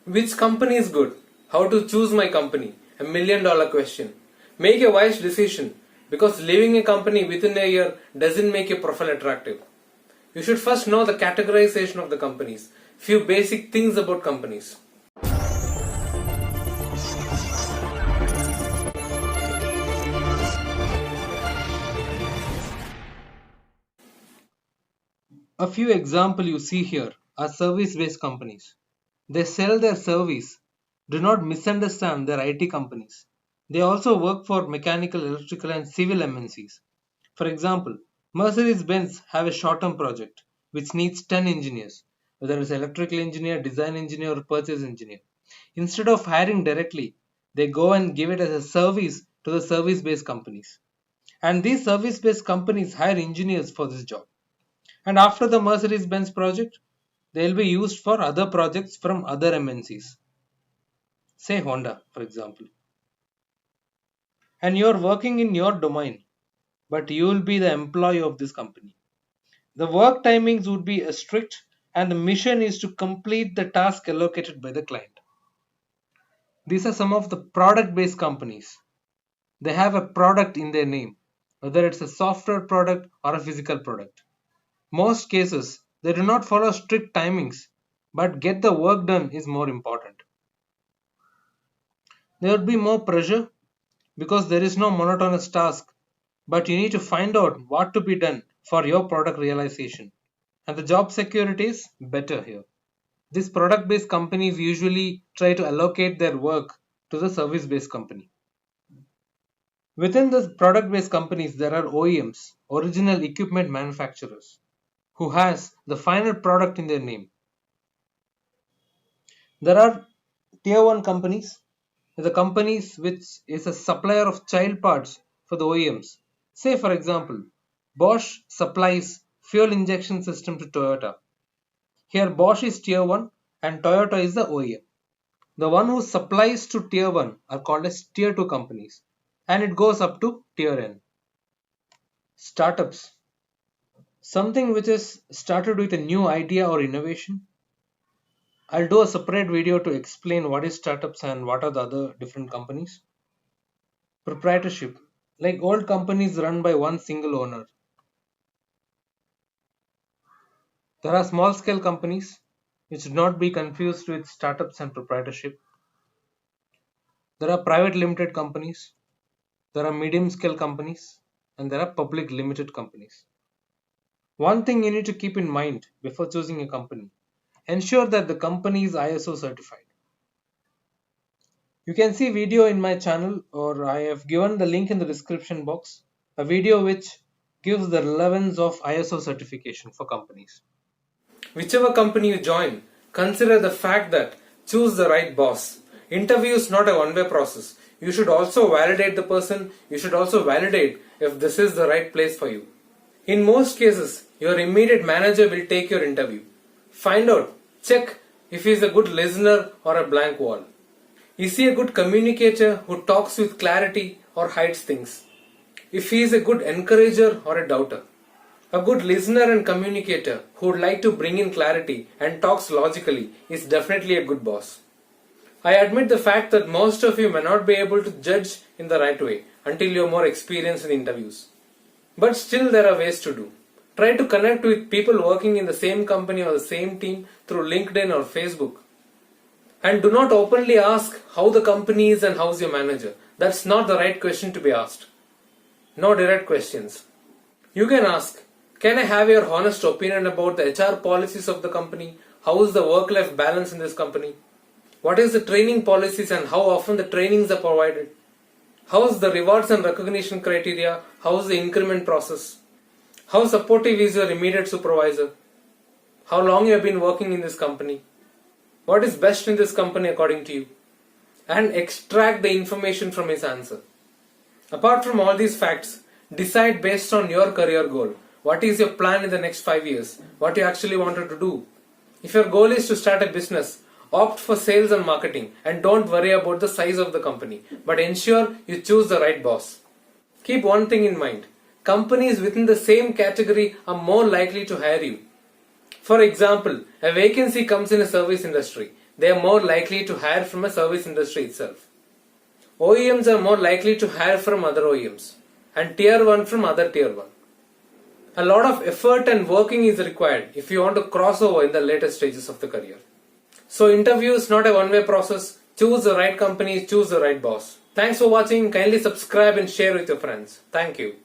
Which company is good? How to choose my company? $1 million question. Make a wise decision, because leaving a company within a year doesn't make your profile attractive. You should first know the categorization of the companies. Few basic things about companies. A few examples you see here are service-based companies. They sell their service. Do not misunderstand their IT companies. They also work for mechanical, electrical and civil MNCs. For example, Mercedes-Benz have a short-term project which needs 10 engineers, whether it's electrical engineer, design engineer or purchase engineer. Instead of hiring directly, they go and give it as a service to the service-based companies. And these service-based companies hire engineers for this job. And after the Mercedes-Benz project, they will be used for other projects from other MNCs. Say Honda, for example. And you are working in your domain, but you will be the employee of this company. The work timings would be strict, and the mission is to complete the task allocated by the client. These are some of the product-based companies. They have a product in their name, whether it's a software product or a physical product. Most cases, they do not follow strict timings, but get the work done is more important. There would be more pressure because there is no monotonous task, but you need to find out what to be done for your product realization. And the job security is better here. These product-based companies usually try to allocate their work to the service-based company. Within the product-based companies, there are OEMs, original equipment manufacturers, who has the final product in their name. There are tier 1 companies, the companies which is a supplier of child parts for the OEMs. Say for example, Bosch supplies fuel injection system to Toyota. Here Bosch is tier 1 and Toyota is the OEM. The one who supplies to tier 1 are called as tier 2 companies, and it goes up to tier N. Startups. Something which is started with a new idea or innovation. I'll do a separate video to explain what is startups and what are the other different companies. Proprietorship, like old companies run by one single owner. There are small scale companies which should not be confused with startups and proprietorship. There are private limited companies, there are medium scale companies, and there are public limited companies. One thing you need to keep in mind before choosing a company: ensure that the company is ISO certified. You can see video in my channel, or I have given the link in the description box, a video which gives the relevance of ISO certification for companies. Whichever company you join, consider the fact that choose the right boss. Interview is not a one-way process. You should also validate the person. You should also validate if this is the right place for you. In most cases, your immediate manager will take your interview. Find out, check if he is a good listener or a blank wall. Is he a good communicator who talks with clarity or hides things? If he is a good encourager or a doubter. A good listener and communicator who would like to bring in clarity and talks logically is definitely a good boss. I admit the fact that most of you may not be able to judge in the right way until you are more experienced in interviews. But still there are ways to do. Try to connect with people working in the same company or the same team through LinkedIn or Facebook. And do not openly ask how the company is and how's your manager. That's not the right question to be asked. No direct questions. You can ask, can I have your honest opinion about the HR policies of the company? How is the work-life balance in this company? What is the training policies and how often the trainings are provided? How is the rewards and recognition criteria? How is the increment process? How supportive is your immediate supervisor? How long you have been working in this company? What is best in this company according to you? And extract the information from his answer. Apart from all these facts, decide based on your career goal. What is your plan in the next 5 years? What you actually wanted to do? If your goal is to start a business, opt for sales and marketing and don't worry about the size of the company, but ensure you choose the right boss. Keep one thing in mind. Companies within the same category are more likely to hire you. For example, a vacancy comes in a service industry. they are more likely to hire from a service industry itself. OEMs are more likely to hire from other OEMs and tier 1 from other tier 1. A lot of effort and working is required if you want to cross over in the later stages of the career. So interview is not a one-way process. Choose the right company, choose the right boss. Thanks for watching. Kindly subscribe and share with your friends. Thank you.